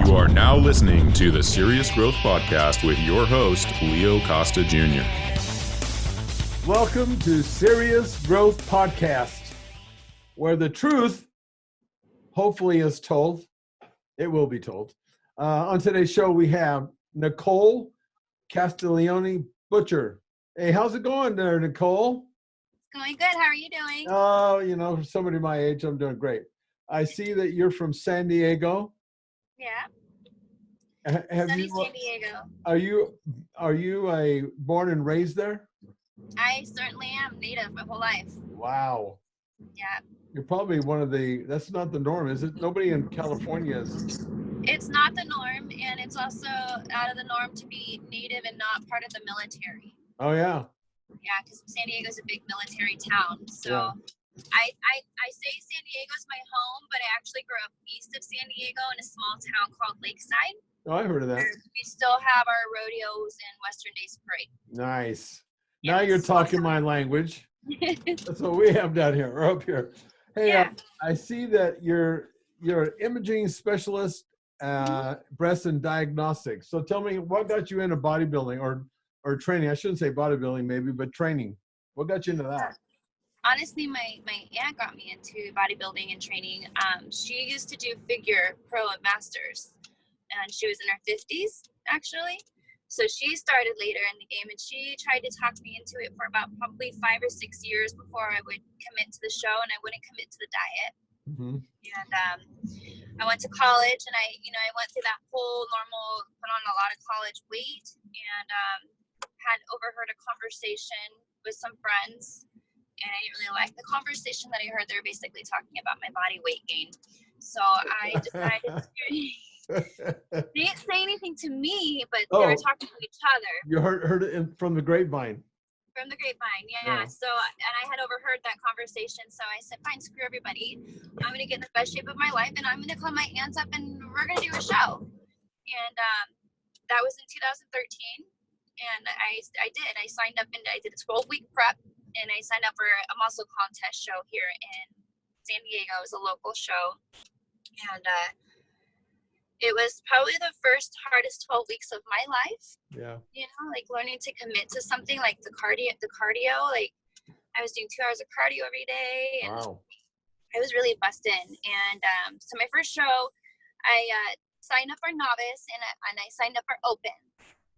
You are now listening to the Serious Growth Podcast with your host, Leo Costa Jr. Welcome to Serious Growth Podcast, where the truth hopefully is told. It will be told. On today's show, we have Nicole Castiglione Butcher. Hey, how's it going there, Nicole? Going good. How are you doing? Oh, for somebody my age, I'm doing great. I see that you're from San Diego. Yeah. Sunny San Diego. Are you a born and raised there? I certainly am native my whole life. Wow. Yeah. You're probably that's not the norm, is it? Nobody in California is. It's not the norm, and it's also out of the norm to be native and not part of the military. Oh, yeah. Yeah, because San Diego is a big military town. So Yeah. I say San Diego is my home, but I actually grew up east of San Diego in a small town called Lakeside. Oh, I heard of that. We still have our rodeos and Western Days Parade. Nice. Yeah, Now you're talking my language. That's what we have down here, or up here. Hey, Yeah. I see that you're an imaging specialist, breast and diagnostics. So tell me, what got you into bodybuilding or training? I shouldn't say bodybuilding maybe, but training. What got you into that? Honestly, my aunt got me into bodybuilding and training. She used to do figure pro and masters, and she was in her 50s, actually. So she started later in the game, and she tried to talk me into it for about probably 5 or 6 years before I would commit to the show, and I wouldn't commit to the diet. Mm-hmm. And I went to college, and I went through that whole normal, put on a lot of college weight, and had overheard a conversation with some friends, and I didn't really like the conversation that I heard. They were basically talking about my body weight gain. So I decided to they didn't say anything to me, but they were talking to each other. You heard it from the grapevine. From the grapevine, yeah. So, and I had overheard that conversation. So I said, fine, screw everybody. I'm going to get in the best shape of my life, and I'm going to call my aunts up, and we're going to do a show. And that was in 2013. And I did. I signed up, and I did a 12-week prep, and I signed up for a muscle contest show here in San Diego. It was a local show. And it was probably the first hardest 12 weeks of my life. Yeah. Like learning to commit to something like the cardio, like I was doing 2 hours of cardio every day. And wow. I was really busted. And so my first show, I signed up for novice and I signed up for open.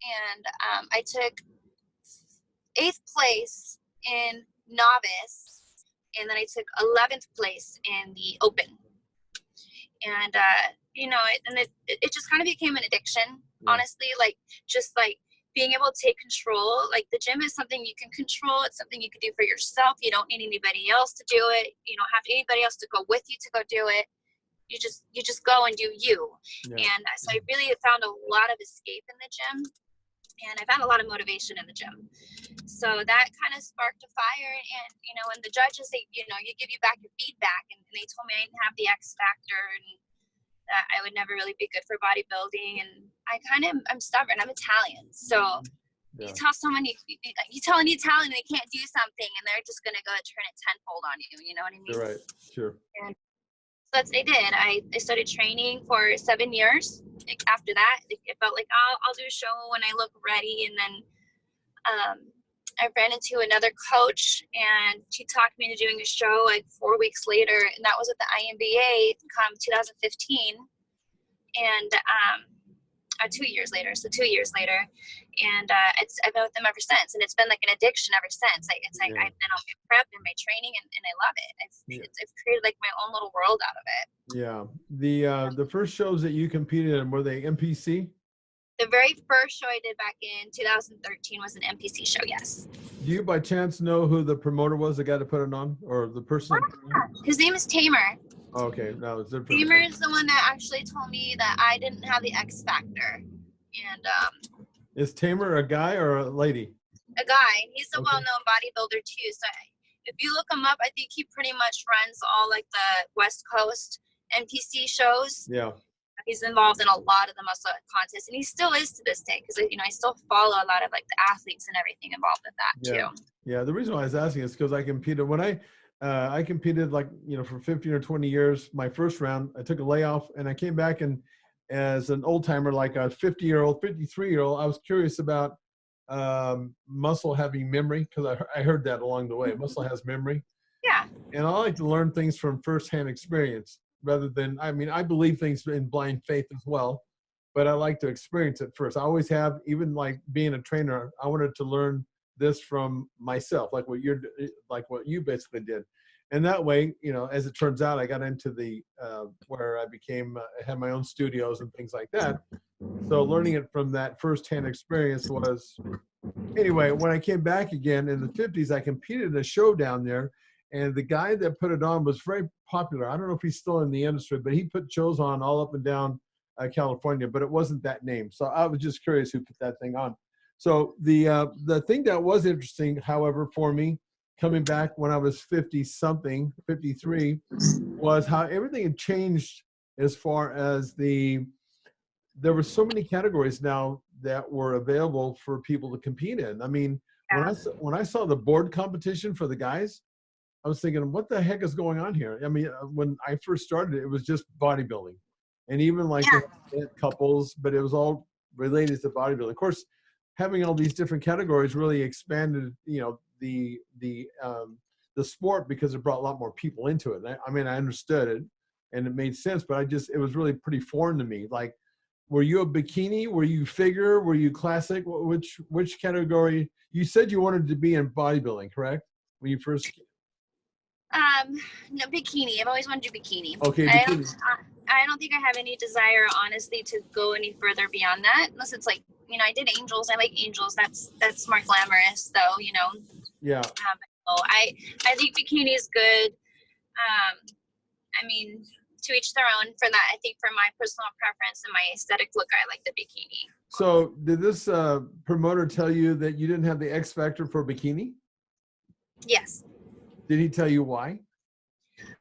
And I took 8th place in novice, and then I took 11th place in the open. And it just kind of became an addiction, honestly, like just like being able to take control. Like the gym is something you can control. It's something you can do for yourself. You don't need anybody else to do it. You don't have anybody else to go with you to go do it. You just go and do you. Yeah. And so I really found a lot of escape in the gym, and I found a lot of motivation in the gym. So that kind of sparked a fire. And, when the judges, they give you back your feedback, and they told me I didn't have the X factor and that I would never really be good for bodybuilding. And I'm stubborn. I'm Italian. So you tell someone, you tell an Italian they can't do something, and they're just going to go turn it tenfold on you. You know what I mean? You're right. Sure. And so that's what I did. I started training for 7 years. After that, it felt like I'll do a show when I look ready. And then I ran into another coach, and she talked me into doing a show like 4 weeks later, and that was at the IMBA come 2015, and 2 years later. So 2 years later, and I've been with them ever since, and it's been like an addiction ever since. It's like I've been on my prep and my training, and I love it. I've created like my own little world out of it. Yeah. The first shows that you competed in, were they NPC? The very first show I did back in 2013 was an NPC show, yes. Do you by chance know who the promoter was, the guy to put it on, or the person? His name is Tamer. Oh, okay. No, it's different. Tamer is the one that actually told me that I didn't have the X factor. And is Tamer a guy or a lady? A guy. He's a well-known bodybuilder too. So if you look him up, I think he pretty much runs all like the West Coast NPC shows. Yeah. He's involved in a lot of the muscle contests, and he still is to this day, because I still follow a lot of like the athletes and everything involved with that too. Yeah. The reason why I was asking is because I competed when I competed for 15 or 20 years. My first round, I took a layoff, and I came back, and as an old timer, like a 50-year-old, 53-year-old, I was curious about muscle having memory, because I heard that along the way. Muscle has memory. Yeah. And I like to learn things from firsthand experience rather than, I mean, I believe things in blind faith as well, but I like to experience it first. I always have, even like being a trainer, I wanted to learn this from myself, like what you basically did. And that way, you know, as it turns out, I got into the, where I had my own studios and things like that. So learning it from that firsthand experience was, anyway, when I came back again in the 50s, I competed in a show down there. And the guy that put it on was very popular. I don't know if he's still in the industry, but he put shows on all up and down California, but it wasn't that name. So I was just curious who put that thing on. So the thing that was interesting, however, for me, coming back when I was 50-something, 53, was how everything had changed as far as there were so many categories now that were available for people to compete in. I mean, when I saw the board competition for the guys, I was thinking, what the heck is going on here? I mean, when I first started, it was just bodybuilding, and even like couples, but it was all related to bodybuilding. Of course, having all these different categories really expanded, you know, the sport, because it brought a lot more people into it. I mean, I understood it and it made sense, but it was really pretty foreign to me. Like, were you a bikini? Were you figure? Were you classic? Which category? You said you wanted to be in bodybuilding, correct? When you first. No, bikini. I've always wanted to do bikini. Okay, bikini. I don't think I have any desire, honestly, to go any further beyond that, unless it's like, you know, I did angels. I like angels. That's more glamorous, though, you know. Yeah. I think bikini is good. I mean, to each their own. For that, I think for my personal preference and my aesthetic look, I like the bikini. So, did this promoter tell you that you didn't have the X factor for bikini? Yes. Did he tell you why?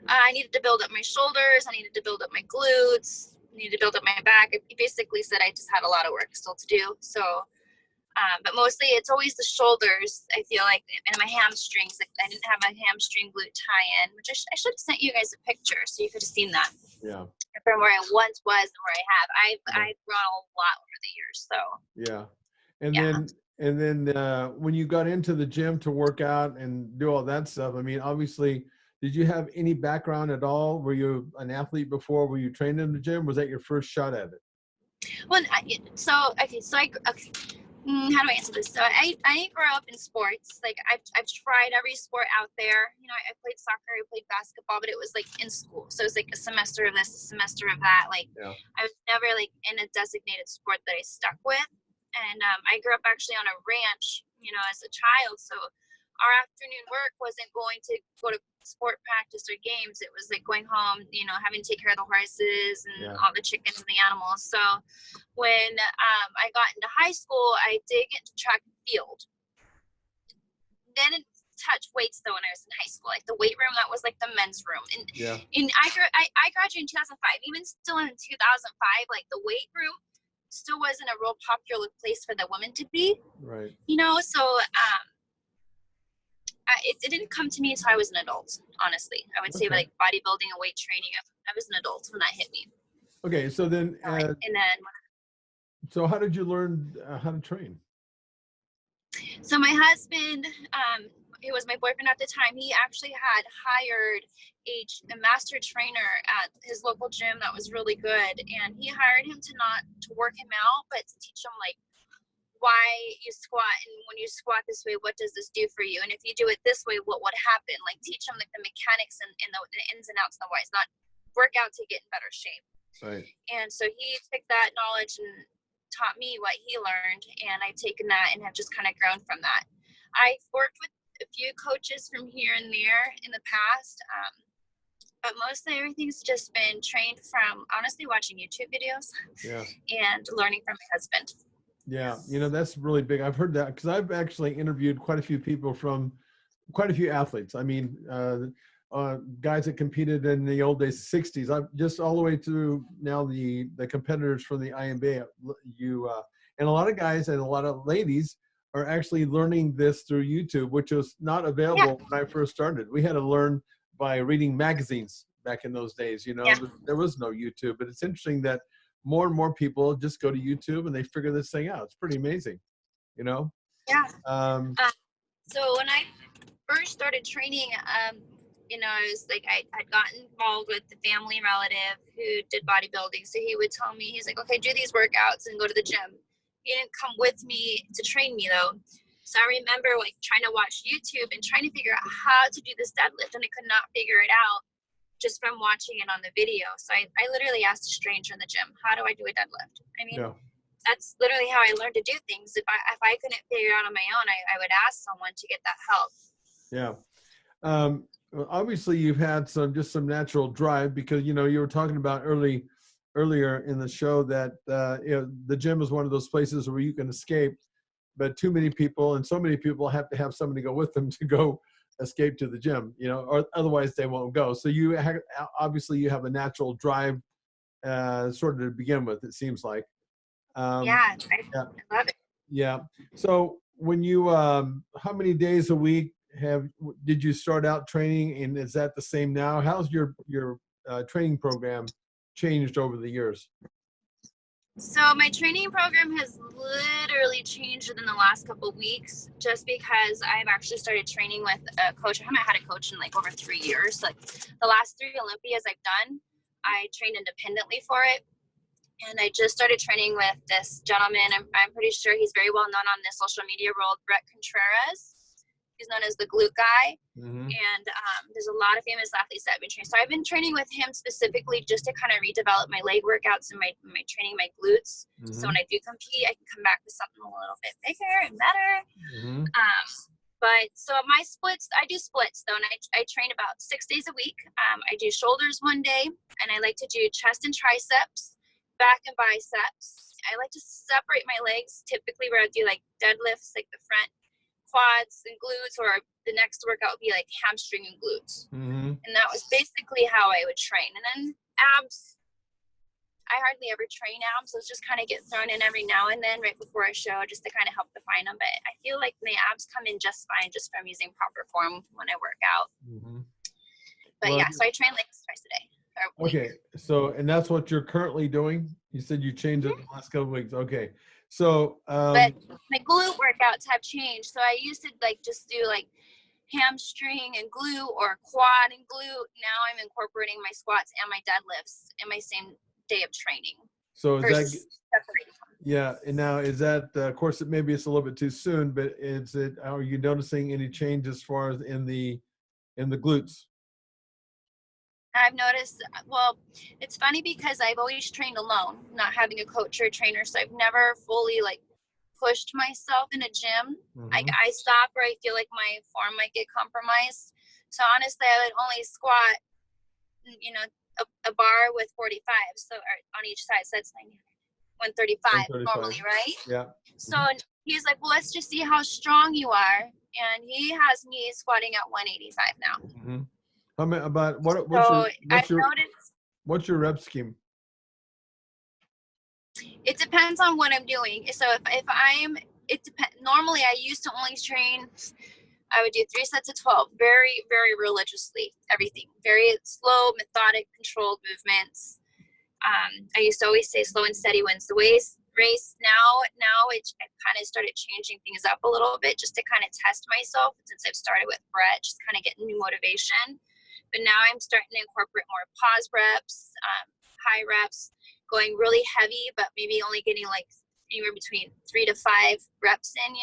I needed to build up my shoulders. I needed to build up my glutes. I needed to build up my back. He basically said I just had a lot of work still to do. So, but mostly it's always the shoulders, I feel like, and my hamstrings. Like, I didn't have a hamstring glute tie-in, which I should have sent you guys a picture so you could have seen that. Yeah. From where I once was and where I have. I've grown a lot over the years. So. Yeah. And then when you got into the gym to work out and do all that stuff, I mean, obviously, did you have any background at all? Were you an athlete before? Were you trained in the gym? Was that your first shot at it? Well, how do I answer this? So I didn't grow up in sports. Like, I've tried every sport out there. You know, I played soccer, I played basketball, but it was like in school. So it was like a semester of this, a semester of that. Like, I was never like in a designated sport that I stuck with. And I grew up actually on a ranch, you know, as a child. So our afternoon work wasn't going to go to sport practice or games. It was like going home, you know, having to take care of the horses and all the chickens and the animals. So when I got into high school, I did get into track and field. Didn't touch weights though when I was in high school. Like, the weight room, that was like the men's room. And I graduated in 2005. Even still in 2005, like, the weight room still wasn't a real popular place for the women to be. Right. You know, so it didn't come to me until I was an adult, honestly. I would say, like, bodybuilding and weight training, I was an adult when that hit me. Okay, so then so how did you learn how to train? So my husband, he was my boyfriend at the time. He actually had hired a master trainer at his local gym that was really good, and he hired him to work him out, but to teach him, like, why you squat, and when you squat this way, what does this do for you, and if you do it this way, what would happen? Like, teach him like the mechanics and the ins and outs and the whys, not work out to get in better shape. Right. And so he took that knowledge and taught me what he learned, and I've taken that and have just kind of grown from that. I've worked with a few coaches from here and there in the past, but mostly everything's just been trained from, honestly, watching YouTube videos and learning from my husband. Yeah, you know, that's really big. I've heard that because I've actually interviewed quite a few people from quite a few athletes. I mean, guys that competed in the old days, 60s. I've just all the way through now the competitors from the IMBA. And a lot of guys and a lot of ladies are actually learning this through YouTube, which was not available when I first started. We had to learn by reading magazines back in those days. You know, there was no YouTube. But it's interesting that more and more people just go to YouTube and they figure this thing out. It's pretty amazing, you know? Yeah. Um, So when I first started training, I was like, I'd gotten involved with the family relative who did bodybuilding. So he would tell me, he's like, okay, do these workouts and go to the gym. He didn't come with me to train me though. So I remember like trying to watch YouTube and trying to figure out how to do this deadlift, and I could not figure it out just from watching it on the video. So I literally asked a stranger in the gym, how do I do a deadlift? I mean, yeah. that's literally how I learned to do things. If I couldn't figure it out on my own, I would ask someone to get that help. Yeah. Well, obviously you've had some natural drive, because, you were talking about earlier in the show that, the gym is one of those places where you can escape, but too many people and so many people have to have somebody go with them to go escape to the gym, or otherwise they won't go. So obviously you have a natural drive, sort of to begin with, it seems like. Yeah, I love it. Yeah. So when you, how many days a week did you start out training, and is that the same now? How's your training program changed over the years? So my training program has literally changed in the last couple of weeks, just because I've actually started training with a coach. I haven't had a coach in like over 3 years. Like the last 3 Olympias I've done, I trained independently for it. And I just started training with this gentleman. I'm pretty sure he's very well known on the social media world, Brett Contreras. He's known as the glute guy. Mm-hmm. And there's a lot of famous athletes that I've been training. So I've been training with him specifically just to kind of redevelop my leg workouts and my training my glutes. Mm-hmm. So when I do compete, I can come back with something a little bit bigger and better. Mm-hmm. But so my splits, I do splits though, and I train about 6 days a week. I do shoulders one day, and I like to do chest and triceps, back and biceps. I like to separate my legs typically where I do like deadlifts, like the front quads and glutes, or the next workout would be like hamstring and glutes. Mm-hmm. And that was basically how I would train. And then abs, I hardly ever train abs. Those just kind of get thrown in every now and then right before a show just to kind of help define them. But I feel like my abs come in just fine just from using proper form when I work out. Mm-hmm. But yeah, so I train legs twice a day. Okay, so, and that's what you're currently doing? You said you changed it the last couple of weeks. Okay, so but my glute workouts have changed. So I used to like just do like hamstring and glute or quad and glute. Now I'm incorporating my squats and my deadlifts in my same day of training. So is that separating them. Yeah, and now is that, of course, maybe it's a little bit too soon, but are you noticing any change as far as in the glutes? I've noticed, well, it's funny because I've always trained alone, not having a coach or a trainer. So I've never fully like pushed myself in a gym. Mm-hmm. I stop where I feel like my form might get compromised. So honestly, I would only squat, a bar with 45. So on each side, so that's 135 normally, right? Yeah. So he's like, well, let's just see how strong you are. And he has me squatting at 185 now. Mm-hmm. How many, about what's your rep scheme? It depends on what I'm doing. So normally I used to only train, I would do 3 sets of 12, very, very religiously, everything, very slow, methodic, controlled movements. I used to always say slow and steady wins the race. Now I've kind of started changing things up a little bit just to kind of test myself since I've started with Brett, just kind of getting new motivation. But now I'm starting to incorporate more pause reps, high reps, going really heavy, but maybe only getting like anywhere between 3 to 5 reps in,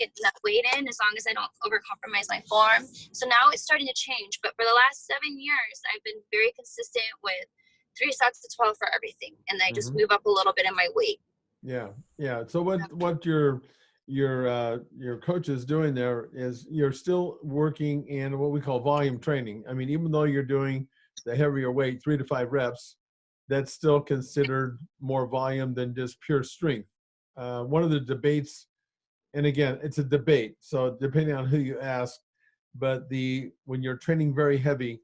getting that weight in as long as I don't overcompromise my form. So now it's starting to change. But for the last 7 years, I've been very consistent with 3 sets to 12 for everything. And I just move up a little bit in my weight. Yeah. Yeah. So what your coach is doing there is you're still working in what we call volume training. I mean, even though you're doing the heavier weight, 3 to 5 reps, that's still considered more volume than just pure strength. One of the debates, and again, it's a debate, so depending on who you ask, but when you're training very heavy,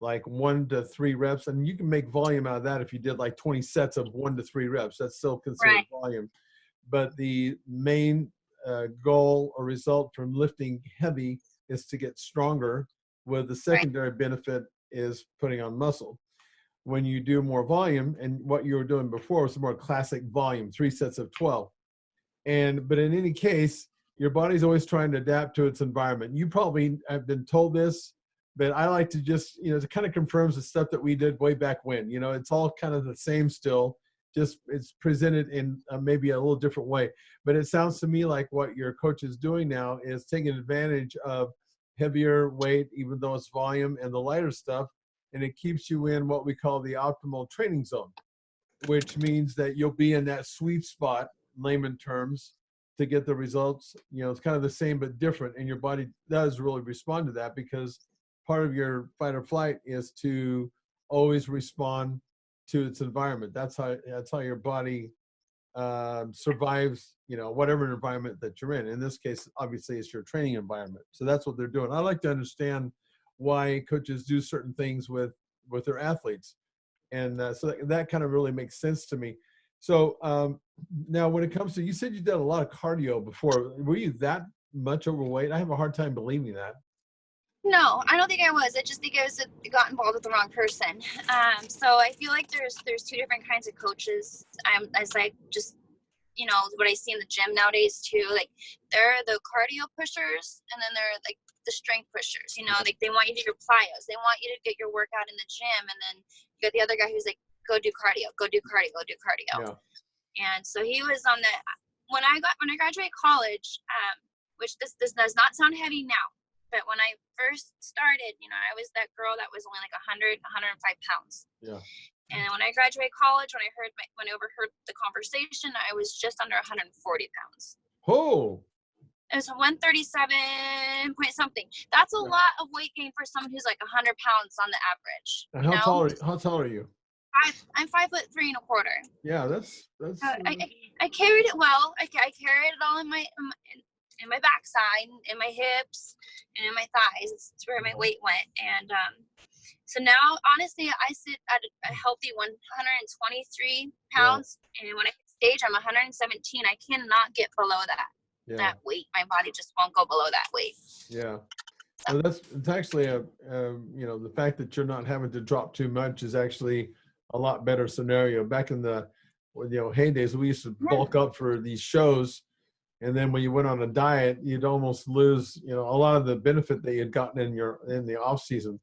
like 1 to 3 reps, and you can make volume out of that if you did like 20 sets of 1 to 3 reps, that's still considered volume. But the main goal or result from lifting heavy is to get stronger, with the secondary benefit is putting on muscle. when you do more volume, and what you were doing before was more classic volume, 3 sets of 12. But in any case, your body's always trying to adapt to its environment. You probably have been told this, but I like to just, it kind of confirms the stuff that we did way back when. It's all kind of the same still, just it's presented in maybe a little different way. But it sounds to me like what your coach is doing now is taking advantage of heavier weight, even though it's volume, and the lighter stuff, and it keeps you in what we call the optimal training zone, which means that you'll be in that sweet spot, layman terms, to get the results. It's kind of the same but different, and your body does really respond to that, because part of your fight or flight is to always respond to its environment. That's how your body survives, whatever environment that you're in. In this case, obviously, it's your training environment. So that's what they're doing. I like to understand why coaches do certain things with their athletes. And so that kind of really makes sense to me. So now when it comes to, you said you did a lot of cardio before. Were you that much overweight? I have a hard time believing that. No, I don't think I was. I just think I got involved with the wrong person. So I feel like there's two different kinds of coaches. As I just, what I see in the gym nowadays too, like there are the cardio pushers, and then there are like the strength pushers, like they want you to do your plyos. They want you to get your workout in the gym. And then you got the other guy who's like, go do cardio, go do cardio, go do cardio. Yeah. And so he was on the, when I graduated college, which this does not sound heavy now, but when I first started, I was that girl that was only like 105 pounds. Yeah. And when I graduated college, when I overheard the conversation, I was just under 140 pounds. Oh. It was 137 point something. That's a lot of weight gain for someone who's like 100 pounds on the average. And how tall are you? I'm 5'3 1/4. Yeah, that's. I carried it well. I carried it all in my backside, in my hips, and in my thighs. It's where my weight went. And so now, honestly, I sit at a healthy 123 pounds, and when I hit stage, I'm 117. I cannot get below that weight. My body just won't go below that weight. Yeah. Well, it's actually the fact that you're not having to drop too much is actually a lot better scenario. Back in the heydays, we used to bulk up for these shows, and then when you went on a diet, you'd almost lose a lot of the benefit that you'd gotten in the off season.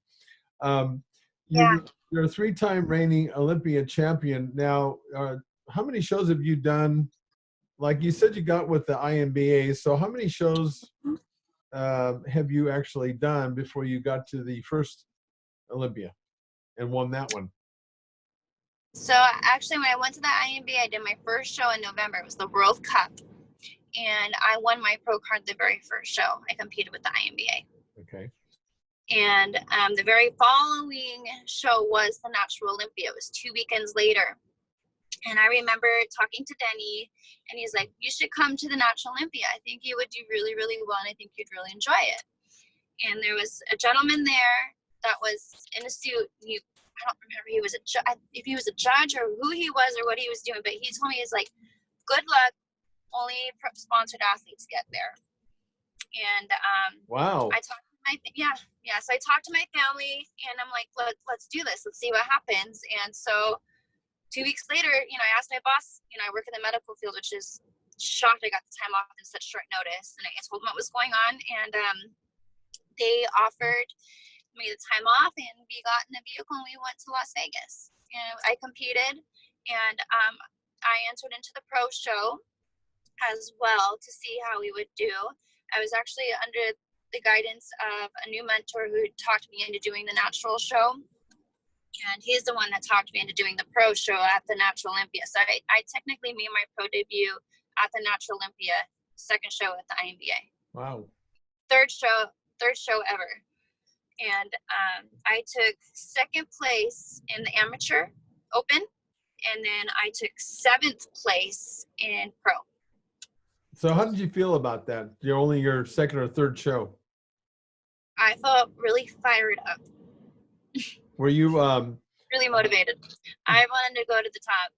You're a 3-time reigning Olympia champion. Now, how many shows have you done? Like you said, you got with the INBA. So how many shows have you actually done before you got to the first Olympia and won that one? So actually, when I went to the INBA, I did my first show in November. It was the World Cup, and I won my pro card the very first show. I competed with the INBA. Okay. And the very following show was the Natural Olympia. It was 2 weekends later. And I remember talking to Denny, and he's like, you should come to the Natural Olympia. I think you would do really, really well, and I think you'd really enjoy it. And there was a gentleman there that was in a suit. I don't remember if he was a judge or who he was or what he was doing, but he told me, he's like, good luck, only sponsored athletes get there. And wow. So I talked to my family, and I'm like, let's do this. Let's see what happens. And so 2 weeks later, I asked my boss, I work in the medical field, which is shocked I got the time off in such short notice. And I told them what was going on, and they offered me the time off, and we got in the vehicle and we went to Las Vegas. And I competed, and I entered into the pro show as well to see how we would do. I was actually under the guidance of a new mentor who talked me into doing the natural show. And he's the one that talked me into doing the pro show at the Natural Olympia. So I technically made my pro debut at the Natural Olympia, second show at the INBA. Wow. Third show ever. And I took second place in the amateur open, and then I took 7th place in pro. So how did you feel about that? You're only your second or third show. I felt really fired up. Were you really motivated? I wanted to go to the top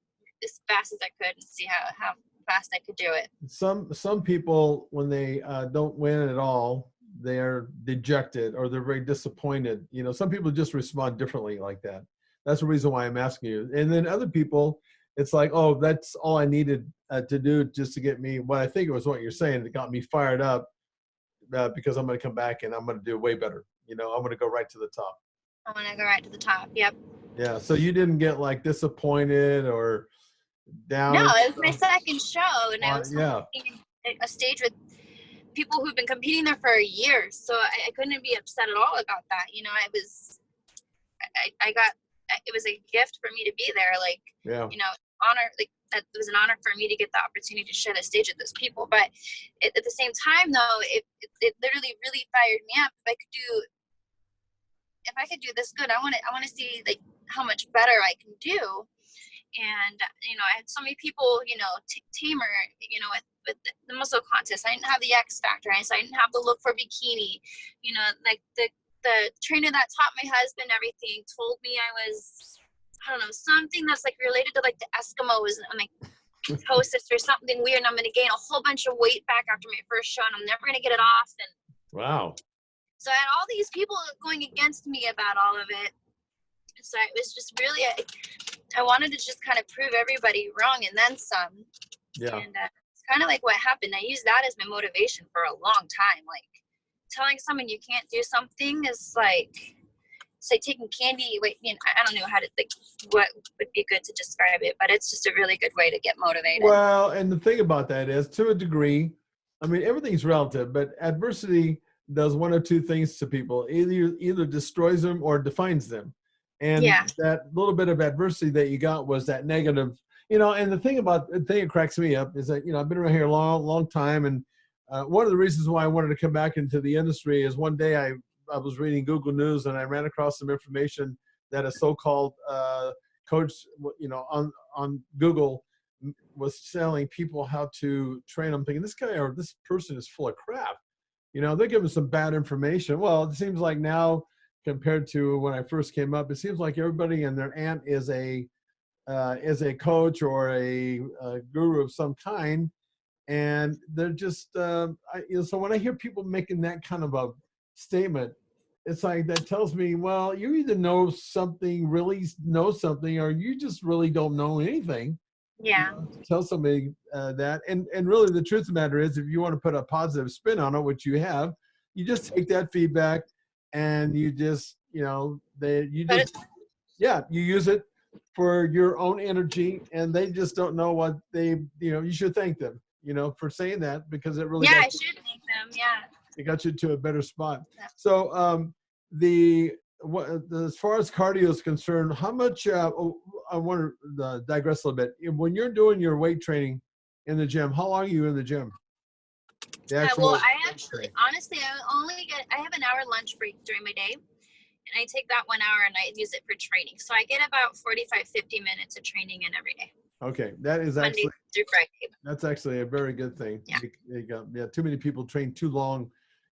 as fast as I could and see how fast I could do it. Some people, when they don't win at all, they're dejected or they're very disappointed. Some people just respond differently like that. That's the reason why I'm asking you. And then other people, it's like, oh, that's all I needed to do just to get me. What I think it was what you're saying that got me fired up because I'm going to come back and I'm going to do way better. I'm going to go right to the top. I want to go right to the top. Yep. Yeah. So you didn't get like disappointed or down? No, it was my second show, and I was yeah. a stage with people who've been competing there for years, so I couldn't be upset at all about that. It was a gift for me to be there. Honor. Like that was an honor for me to get the opportunity to share the stage with those people. But at the same time, though, it literally really fired me up. If I could do this good, I want to see like how much better I can do. And I had so many people, tamer, with the muscle contest. I didn't have the X factor, so I didn't have the look for bikini. Like the trainer that taught my husband everything told me I was, I don't know, something that's like related to like the Eskimos and like ketosis or something weird. And I'm going to gain a whole bunch of weight back after my first show, and I'm never going to get it off. And wow. So I had all these people going against me about all of it. So it was just really, I wanted to just kind of prove everybody wrong and then some. Yeah. And it's kind of like what happened. I used that as my motivation for a long time. Like telling someone you can't do something is like, say taking candy. I don't know how to think what would be good to describe it, but it's just a really good way to get motivated. Well, and the thing about that is, to a degree, I mean, everything's relative, but adversity does one or two things to people. Either destroys them or defines them. And that little bit of adversity that you got was that negative, and the thing that cracks me up is that, I've been around here a long, long time. And one of the reasons why I wanted to come back into the industry is one day I was reading Google News and I ran across some information that a so-called coach, on Google was telling people how to train. I'm thinking this guy or this person is full of crap. They're giving some bad information. Well, it seems like now, compared to when I first came up, it seems like everybody and their aunt is a coach or a guru of some kind, and they're just so when I hear people making that kind of a statement, it's like that tells me, well, you either really know something, or you just really don't know anything. Yeah. Tell somebody that, and really the truth of the matter is, if you want to put a positive spin on it, which you have, you just take that feedback. And you just, you use it for your own energy, and they just don't know what you should thank them, for saying that, because it really, I should thank them. Yeah. It got you to a better spot. Yeah. So, as far as cardio is concerned, how much, I want to digress a little bit. When you're doing your weight training in the gym, how long are you in the gym? Well, honestly, I have an hour lunch break during my day, and I take that 1 hour and I use it for training. So I get about 45-50 minutes of training in every day. Okay. That is Monday through Friday. That's actually a very good thing. Yeah. Too many people train too long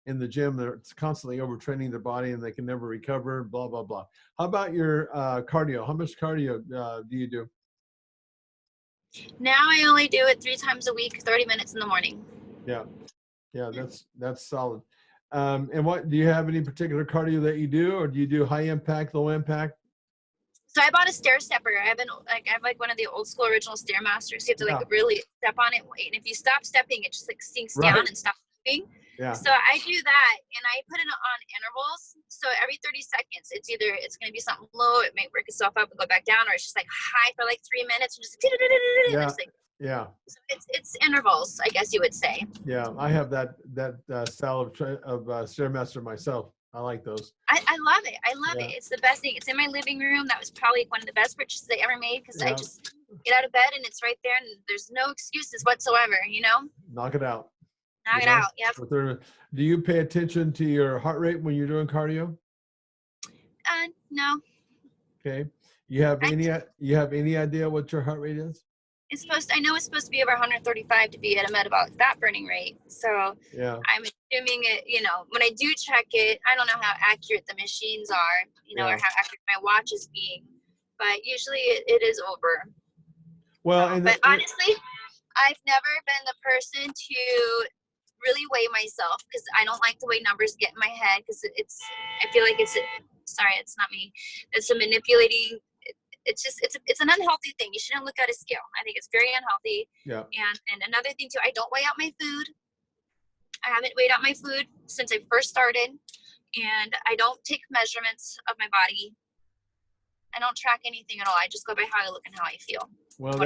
in the gym. They're constantly overtraining their body and they can never recover, blah, blah, blah. How about your cardio? How much cardio do you do? Now I only do it 3 times a week, 30 minutes in the morning. Yeah. Yeah, that's solid. And what do you have any particular cardio that you do, or do you do high impact, low impact? So I bought a stair stepper. I have one of the old school original Stairmasters. You have to really step on it, and if you stop stepping, it just like sinks down and stops moving. Yeah. So I do that, and I put it on intervals. So every 30 seconds, it's going to be something low. It might work itself up and go back down, or it's just like high for like 3 minutes and just Yeah. So it's intervals, I guess you would say. Yeah, I have that style of Stairmaster myself. I like those. I love it. I love it. It's the best thing. It's in my living room. That was probably one of the best purchases I ever made, because I just get out of bed and it's right there, and there's no excuses whatsoever. Knock it out. Knock it out. Yep. Do you pay attention to your heart rate when you're doing cardio? No. Okay. You have any idea what your heart rate is? I know it's supposed to be over 135 to be at a metabolic fat burning rate. So I'm assuming it, when I do check it, I don't know how accurate the machines are, or how accurate my watch is being, but usually it is over. Well, but honestly, I've never been the person to really weigh myself, because I don't like the way numbers get in my head, because I feel like it's not me. It's a manipulating. it's an unhealthy thing. You shouldn't look at a scale. I think it's very unhealthy. Yeah. And another thing too, I don't weigh out my food. I haven't weighed out my food since I first started, and I don't take measurements of my body. I don't track anything at all. I just go by how I look and how I feel. Well,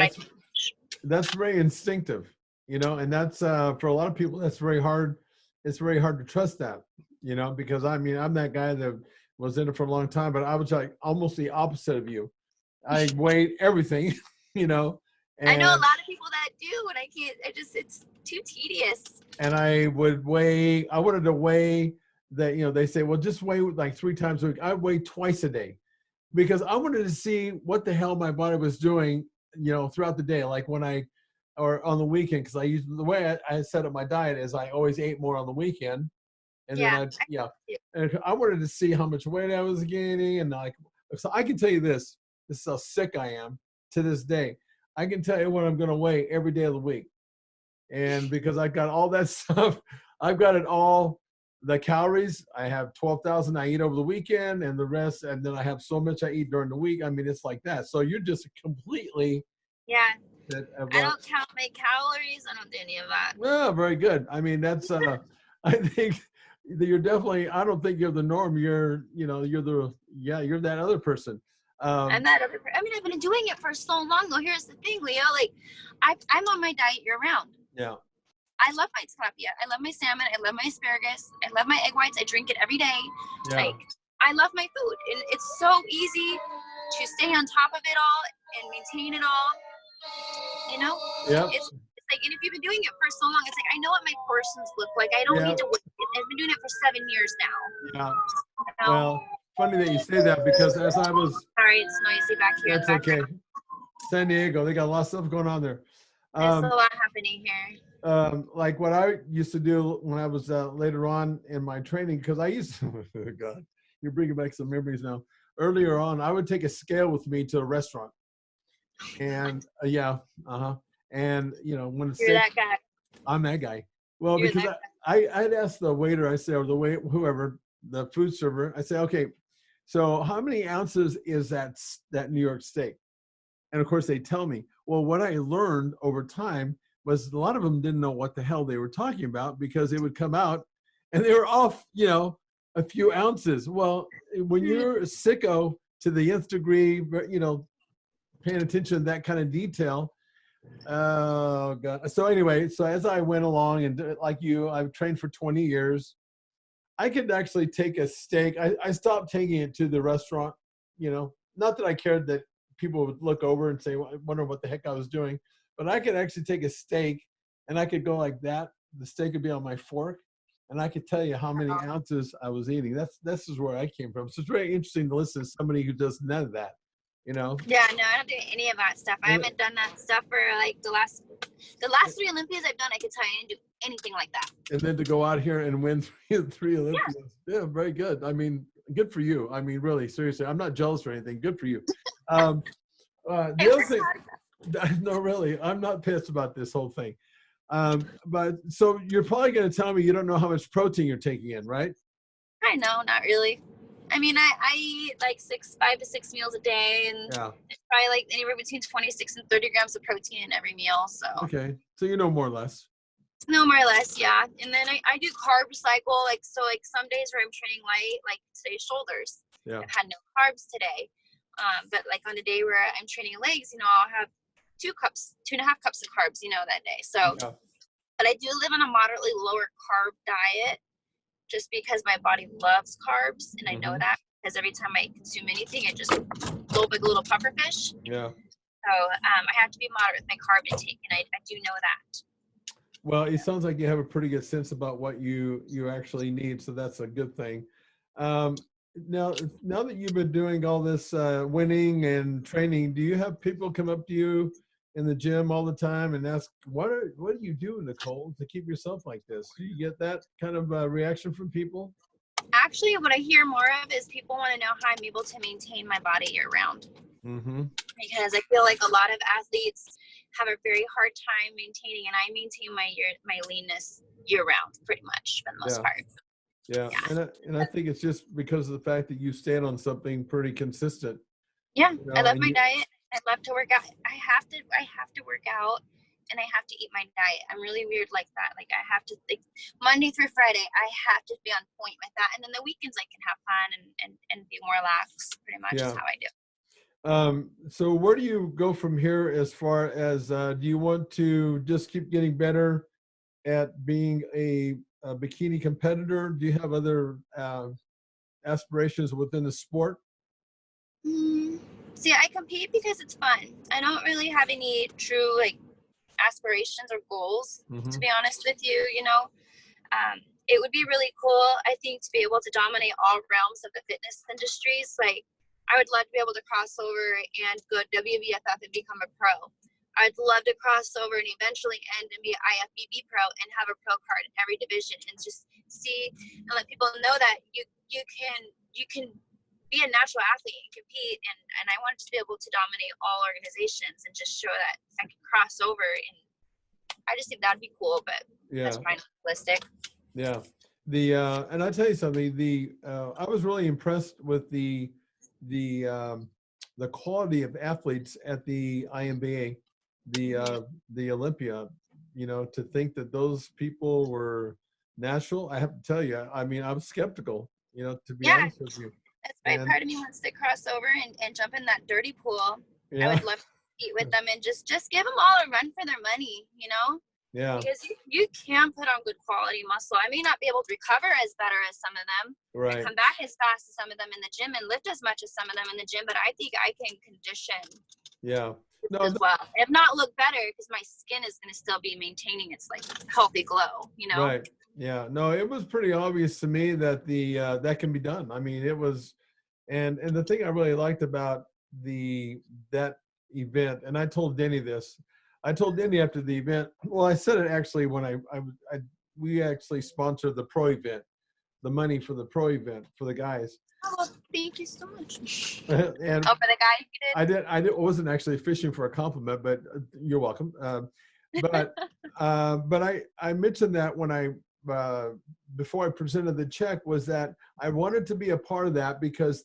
that's very instinctive, and that's for a lot of people, that's very hard. It's very hard to trust that, because I'm that guy that was in it for a long time, but I was like almost the opposite of you. I weighed everything, and I know a lot of people that do, and I can't, it's too tedious. And I wanted to weigh that, they say, well, just weigh like 3 times a week. I weigh twice a day because I wanted to see what the hell my body was doing, throughout the day. Like or on the weekend, because the way I set up my diet is I always ate more on the weekend. And then and I wanted to see how much weight I was gaining. And so I can tell you this is how sick I am to this day. I can tell you what I'm going to weigh every day of the week. And because I got all that stuff, I've got it all. The calories, I have 12,000 I eat over the weekend, and the rest, and then I have so much I eat during the week. I mean, it's like that. So you're just completely. Yeah. I don't count my calories. I don't do any of that. Well, very good. I mean, that's, I think you're definitely, I don't think you're the norm. You're that other person. I'm that other person. I mean, I've been doing it for so long, though. Here's the thing, Leo. Like, I'm on my diet year round. Yeah. I love my tilapia. I love my salmon. I love my asparagus. I love my egg whites. I drink it every day. Yeah. Like, I love my food. And it's so easy to stay on top of it all and maintain it all. Yeah. It's like, and if you've been doing it for so long, it's like, I know what my portions look like. I don't need to wait. I've been doing it for 7 years now. Yeah. Well, funny that you say that, because as I was. Sorry, it's noisy back here. That's okay. San Diego, they got a lot of stuff going on there. There's a lot happening here. Like what I used to do when I was later on in my training, because I used to, oh God, you're bringing back some memories now. Earlier on, I would take a scale with me to a restaurant. And and when it's You're that guy. I'm that guy. Well, You're because I'd ask the waiter, I say, or whoever, the food server, I say, okay, so how many ounces is that New York steak? And of course they tell me. Well, what I learned over time was a lot of them didn't know what the hell they were talking about, because they would come out and they were off, a few ounces. Well, when you're a sicko to the nth degree, paying attention to that kind of detail. Oh God. So anyway, so as I went along, and like you, I've trained for 20 years. I could actually take a steak. I stopped taking it to the restaurant, not that I cared that people would look over and say, well, I wonder what the heck I was doing, but I could actually take a steak and I could go like that. The steak would be on my fork, and I could tell you how many ounces I was eating. This is where I came from. So it's very interesting to listen to somebody who does none of that. Yeah, no, I don't do any of that stuff. I haven't done that stuff for like the last 3 Olympiads I've done. I could tell you I didn't do anything like that. And then to go out here and win three Olympiads. Yeah, very good. I mean, good for you. I mean, really, seriously, I'm not jealous or anything. Good for you. The other thing, no, really, I'm not pissed about this whole thing. But so you're probably going to tell me you don't know how much protein you're taking in, right? I know, not really. I mean, I eat like 5 to 6 meals a day, and it's probably like anywhere between 26 and 30 grams of protein in every meal. So okay, so more or less. No, more or less, yeah. And then I do carb cycle, like some days where I'm training light, like today's shoulders. Yeah. I've had no carbs today, but like on a day where I'm training legs, I'll have 2.5 cups of carbs, that day. So, but I do live on a moderately lower carb diet, just because my body loves carbs, and I know that because every time I consume anything, it just goes like a little puffer fish. Yeah. So I have to be moderate with my carb intake, and I do know that. Well, it sounds like you have a pretty good sense about what you actually need, so that's a good thing. Now that you've been doing all this winning and training, do you have people come up to you in the gym all the time and ask, what do you do, Nicole, to keep yourself like this? Do you get that kind of reaction from people? Actually, what I hear more of is people want to know how I'm able to maintain my body year round. Because I feel like a lot of athletes have a very hard time maintaining, and I maintain my leanness year round pretty much for the most part. Yeah. And I think it's just because of the fact that you stand on something pretty consistent. Yeah, You I know, love and my you, diet. I love to work out. I have to work out, and I have to eat my diet. I'm really weird like that. Like I have to, like, Monday through Friday, I have to be on point with that. And then the weekends I can have fun and be more relaxed. Pretty much is yeah. how I do. So where do you go from here as far as do you want to just keep getting better at being a bikini competitor? Do you have other aspirations within the sport? Mm. See, I compete because it's fun. I don't really have any true like aspirations or goals, to Mm-hmm. be honest with you. It would be really cool, I think, to be able to dominate all realms of the fitness industries. Like, I would love to be able to cross over and go WBFF and become a pro. I'd love to cross over and eventually end and be an IFBB pro and have a pro card in every division and just see and let people know that you can be a natural athlete and compete. And I wanted to be able to dominate all organizations and just show that I can cross over. And I just think that'd be cool, but that's Yeah, probably not realistic. yeah. And I tell you something. I was really impressed with the the quality of athletes at the IMBA, the Olympia. You know, to think that those people were natural. I have to tell you. I mean, I'm skeptical. You know, to be Yeah, honest with you. that's why And part of me wants to cross over and jump in that dirty pool. I yeah, would love to compete with them and just give them all a run for their money, yeah, because you can put on good quality muscle. I may not be able to recover as better as some of them or right. come back as fast as some of them in the gym and lift as much as some of them in the gym, but I think I can condition Yeah. No, as well. If not look better, because my skin is going to still be maintaining its like healthy glow. right. Yeah. No, it was pretty obvious to me that that can be done. I mean, it was, and the thing I really liked about that event, and I told Denny this. I told Denny after the event. Well, I said it actually when I we actually sponsored the pro event, the money for the pro event for the guys. Oh, thank you so much. And Oh, for the guy you did? I wasn't actually fishing for a compliment, but you're welcome. But I mentioned that when before I presented the check was that I wanted to be a part of that because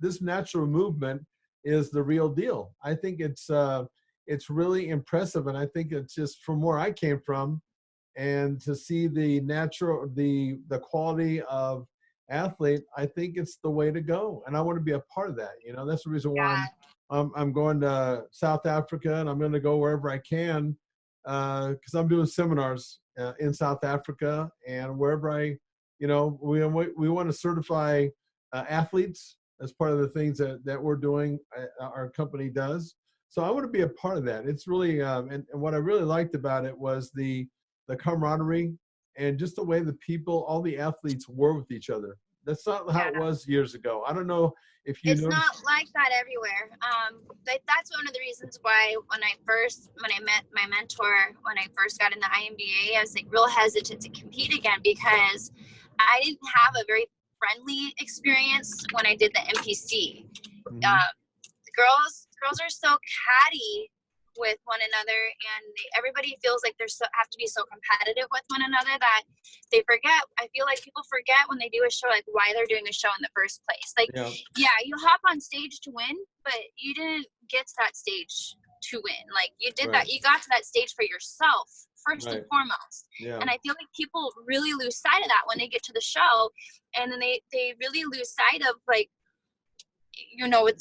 this natural movement is the real deal. I think it's really impressive, and I think it's just from where I came from, and to see the quality of athlete, I think it's the way to go, and I want to be a part of that. You know, that's the reason why Yeah. I'm going to South Africa, and I'm going to go wherever I can because I'm doing seminars in South Africa and wherever we want to certify athletes as part of the things that we're doing. Our company does. So I want to be a part of that. It's really and what I really liked about it was the camaraderie and just the way the people, all the athletes were with each other. That's not how it Yeah. was years ago. I don't know if you It's noticed. not like that everywhere. That's one of the reasons why when I met my mentor, when I first got in the IMBA, I was like real hesitant to compete again because I didn't have a very friendly experience when I did the MPC. Mhm. The girls are so catty with one another, and everybody feels like have to be so competitive with one another that they forget. I feel like people forget when they do a show, like why they're doing a show in the first place. Like, Yeah. yeah, you hop on stage to win, but you didn't get to that stage to win. Like you did Right. that, you got to that stage for yourself first and Right. foremost. Yeah. And I feel like people really lose sight of that when they get to the show, and then they really lose sight of like,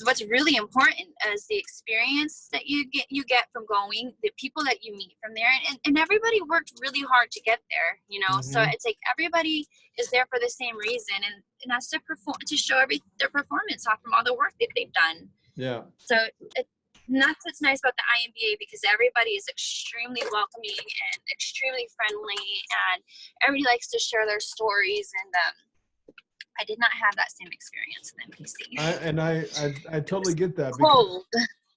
what's really important is the experience that you get from going, the people that you meet from there, and everybody worked really hard to get there, so Mhm. it's like everybody is there for the same reason, and that's to perform, to show their performance off from all the work that they've done. Yeah. So that's what's nice about the IMBA, because everybody is extremely welcoming and extremely friendly, and everybody likes to share their stories, and I did not have that same experience in MPC. I totally get that because Cold.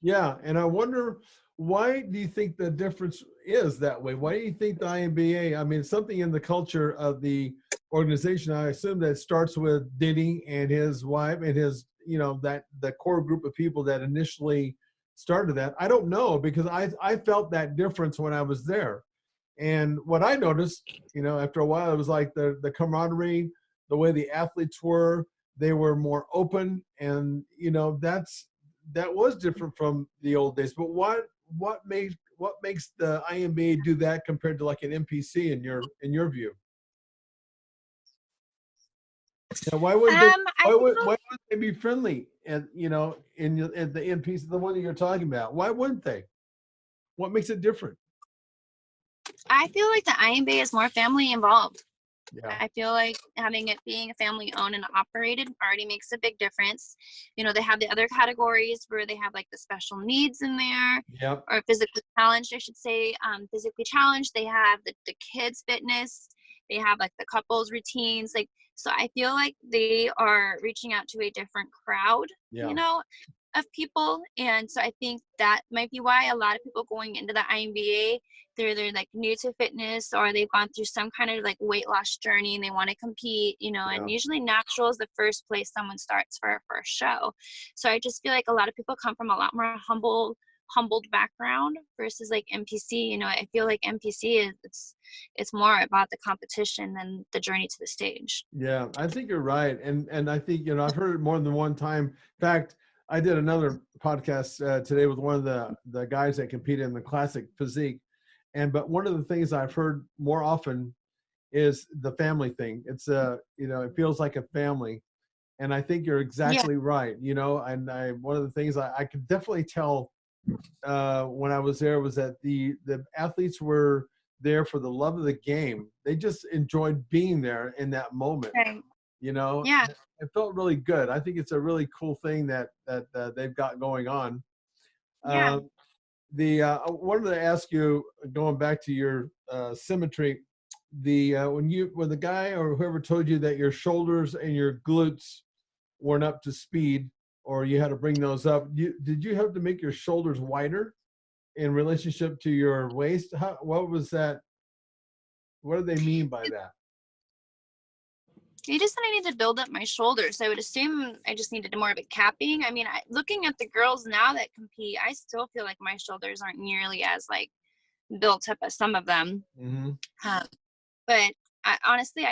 yeah, and I wonder why do you think the difference is that way? Why do you think the IMBA? I mean, something in the culture of the organization. I assume that starts with Denny and his wife and his, that the core group of people that initially started that. I don't know because I felt that difference when I was there, and what I noticed, after a while, it was like the camaraderie, the way the athletes were. They were more open, and that was different from the old days. But what makes the IMBA do that compared to like an NPC in your view? Now, I feel why wouldn't they be friendly? And in the NPC, the one that you're talking about, why wouldn't they? What makes it different? I feel like the IMBA is more family involved. Yeah. I feel like having it being family owned and operated already makes a big difference. They have the other categories where they have like the special needs in there, Yep. or physically challenged, I should say. Physically challenged, they have the kids fitness, they have like the couples routines. Like, so I feel like they are reaching out to a different crowd, Yeah. of people. And so I think that might be why a lot of people going into the IMBA, they're like new to fitness, or they've gone through some kind of like weight loss journey and they want to compete, and usually natural is the first place someone starts for a first show. So I just feel like a lot of people come from a lot more humbled background versus like NPC. I feel like NPC is it's more about the competition than the journey to the stage. Yeah, I think you're right. And I think, I've heard it more than one time. In fact, I did another podcast today with one of the guys that competed in the classic physique. But one of the things I've heard more often is the family thing. It's it feels like a family. And I think you're exactly right. And one of the things I could definitely tell when I was there was that the athletes were there for the love of the game. They just enjoyed being there in that moment. Right. Yeah. It felt really good. I think it's a really cool thing that they've got going on. Yeah. I wanted to ask you, going back to your symmetry, when the guy or whoever told you that your shoulders and your glutes weren't up to speed, or you had to bring those up, did you have to make your shoulders wider in relationship to your waist? What was that? What do they mean by that? You just said I need to build up my shoulders. I would assume I just needed more of a capping. I mean, looking at the girls now that compete, I still feel like my shoulders aren't nearly as like built up as some of them. Mm-hmm. But honestly,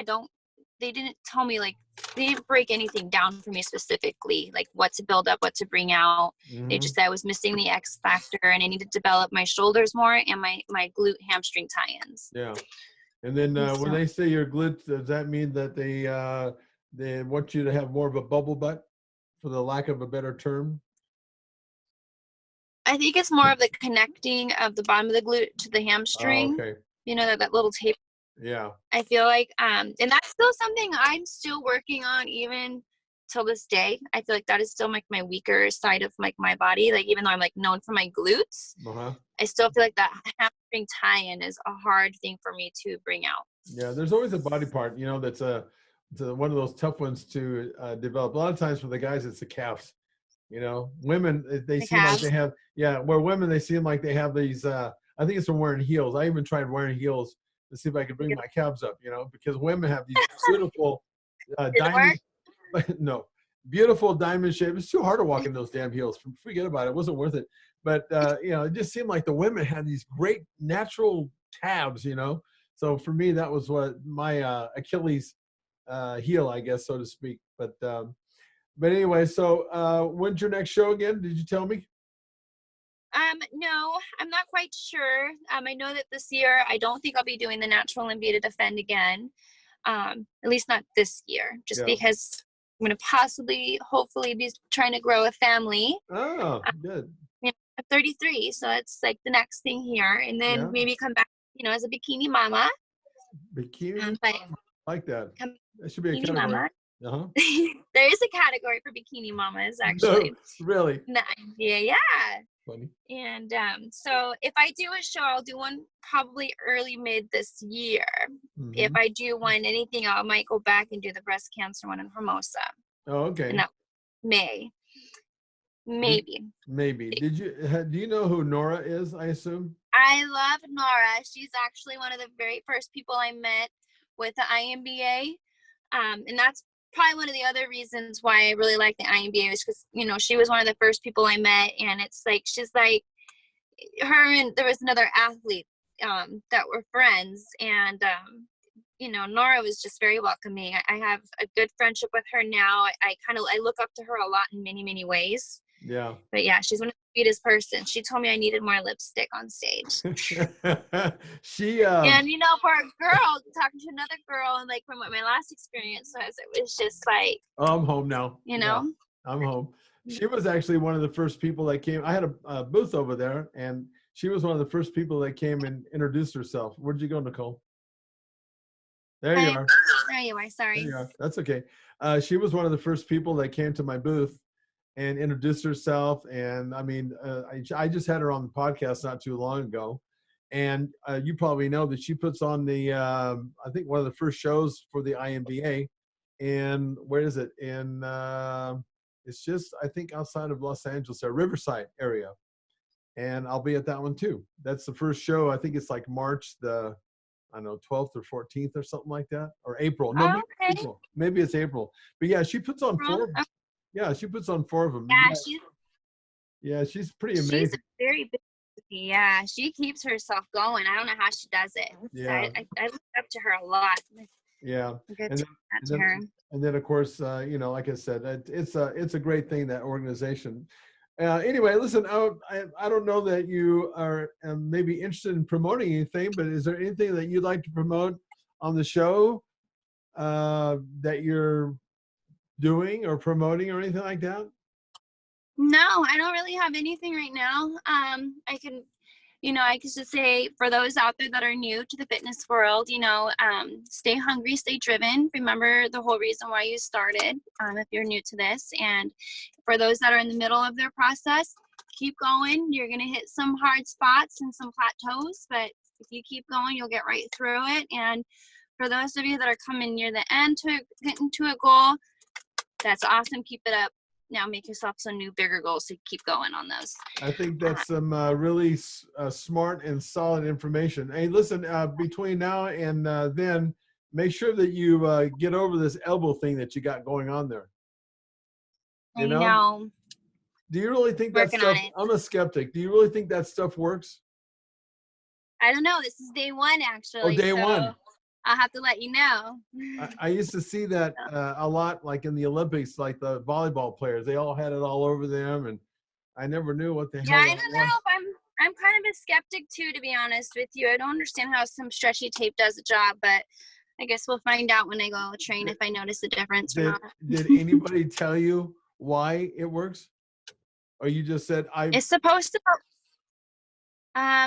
they didn't tell me, like, they didn't break anything down for me specifically, like what to build up, what to bring out. Mm-hmm. They just said I was missing the X factor and I need to develop my shoulders more and my glute hamstring tie-ins. Yeah. And then when they say your glutes, does that mean that they want you to have more of a bubble butt, for the lack of a better term? I think it's more of the connecting of the bottom of the glute to the hamstring. Oh, okay. That little tape. Yeah. I feel like, and that's still something I'm still working on even till this day. I feel like that is still like my weaker side of like my body. Like, even though I'm like known for my glutes, I still feel like that hamstring tie-in is a hard thing for me to bring out. Yeah, there's always a body part, that's one of those tough ones to develop. A lot of times for the guys, it's the calves. Women, they seem like they have, where women, they seem like they have these, I think it's from wearing heels. I even tried wearing heels to see if I could bring my calves up, because women have these beautiful diamond, beautiful diamond shape. It's too hard to walk in those damn heels. Forget about it. It wasn't worth it. But, it just seemed like the women had these great natural tabs, So for me, that was what my Achilles heel, I guess, so to speak. But anyway, so when's your next show again? Did you tell me? No, I'm not quite sure. I know that this year, I don't think I'll be doing the Natural Olympia to defend again. At least not this year, just because I'm going to hopefully be trying to grow a family. Oh, good. I'm 33, so it's like the next thing here. And then maybe come back, as a bikini mama. Bikini mama? I like that. That should be a category. Mama. Uh-huh. There is a category for bikini mamas, actually. No, really? Yeah. Funny. And so if I do a show, I'll do one probably early mid this year. Mm-hmm. If I do one anything, I might go back and do the breast cancer one in Hermosa. Oh, okay. And that May. Maybe. Do you know who Nora is, I assume? I love Nora. She's actually one of the very first people I met with the IMBA. And that's probably one of the other reasons why I really like the IMBA, is because, she was one of the first people I met. And it's like, she's like, her and there was another athlete that were friends. And, Nora was just very welcoming. I have a good friendship with her now. I look up to her a lot in many, many ways. Yeah. But yeah, she's one of the sweetest person. She told me I needed more lipstick on stage. She And for a girl talking to another girl, and like from what my last experience was, it was just like, oh, I'm home now. Yeah, I'm home. She was actually one of the first people that came. I had a booth over there, and she was one of the first people that came and introduced herself. Where'd you go, Nicole? There you are. There you are. Sorry. There you are. That's okay. She was one of the first people that came to my booth and introduced herself. And I mean, I just had her on the podcast not too long ago. And you probably know that she puts on the, I think one of the first shows for the IMBA. And where is it? It's just, I think, outside of Los Angeles, Riverside area. And I'll be at that one too. That's the first show. I think it's like March the, I don't know, 12th or 14th or something like that, or April. No, okay. April. Maybe it's April. But yeah, she puts on four. Yeah, she puts on 4 of them. Yeah, she's pretty amazing. She's very busy. Yeah, she keeps herself going. I don't know how she does it. Yeah, I look up to her a lot. Yeah, and then of course, like I said, it's a great thing, that organization. Anyway, listen, I don't know that you are maybe interested in promoting anything, but is there anything that you'd like to promote on the show that you're doing or promoting or anything like that? No, I don't really have anything right now. I can just say, for those out there that are new to the fitness world, stay hungry, stay driven. Remember the whole reason why you started, if you're new to this. And for those that are in the middle of their process, keep going. You're going to hit some hard spots and some plateaus, but if you keep going, you'll get right through it. And for those of you that are coming near the end to getting to a goal, that's awesome. Keep it up. Now make yourself some new, bigger goals to keep going on those. I think that's some really smart and solid information. Hey, listen, between now and then, make sure that you get over this elbow thing that you got going on there. I know. Do you really think that stuff, I'm a skeptic, do you really think that stuff works? I don't know. This is day one, actually. Oh, day one. I'll have to let you know. I used to see that a lot, like in the Olympics, like the volleyball players, they all had it all over them, and I never knew what the hell. Yeah, I don't know if I'm kind of a skeptic too, to be honest with you. I don't understand how some stretchy tape does the job, but I guess we'll find out when I go train if I notice a difference or not. Did anybody tell you why it works? Or you just said It's supposed to.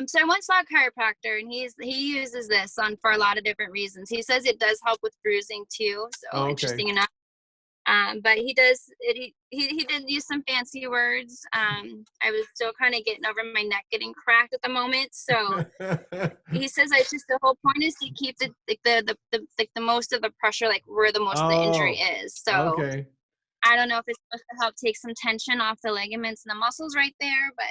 So I once saw a chiropractor, and he uses this for a lot of different reasons. He says it does help with bruising too. So interesting enough. But he does it. He did use some fancy words. I was still kind of getting over my neck getting cracked at the moment. So he says it's just the whole point is to keep the most of the pressure, like where the most of the injury is. So I don't know if it's supposed to help take some tension off the ligaments and the muscles right there, but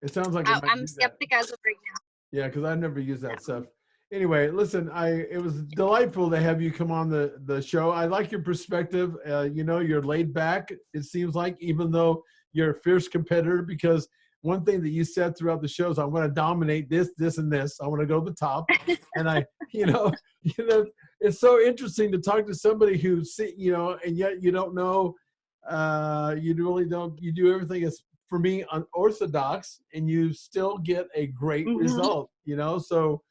it sounds like I'm skeptic as of right now. Yeah, because I've never used that stuff. Anyway, listen, it was delightful to have you come on the show. I like your perspective. You're laid back, it seems like, even though you're a fierce competitor, because one thing that you said throughout the show is, I'm going to dominate this, and this. I want to go to the top. And it's so interesting to talk to somebody who, and yet you don't know, you really don't, you do everything as, for me, unorthodox, and you still get a great result, so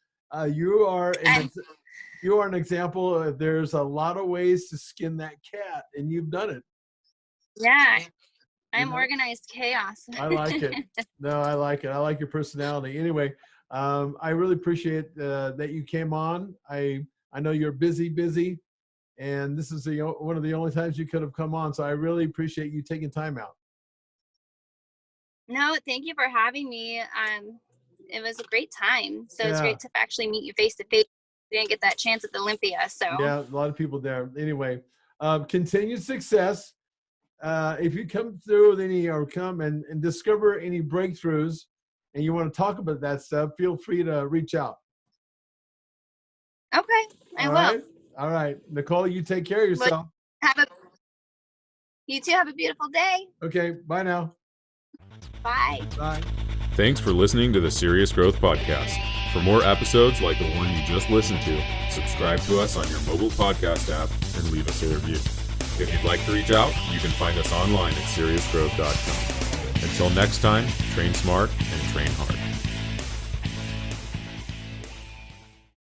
you are an example of, there's a lot of ways to skin that cat, and you've done it. Yeah, I'm organized chaos. I like it. No, I like it. I like your personality. Anyway, I really appreciate that you came on. I know you're busy, and this is one of the only times you could have come on, so I really appreciate you taking time out. No, thank you for having me. It was a great time. So it's great to actually meet you face to face. We didn't get that chance at the Olympia. So yeah, a lot of people there. Anyway, continued success. If you come through with come and discover any breakthroughs, and you want to talk about that stuff, feel free to reach out. Okay, I will. All right, Nicole, you take care of yourself. You too. Have a beautiful day. Okay, bye now. Bye. Bye. Thanks for listening to the Serious Growth Podcast. For more episodes like the one you just listened to, subscribe to us on your mobile podcast app and leave us a review. If you'd like to reach out, you can find us online at seriousgrowth.com. Until next time, train smart and train hard.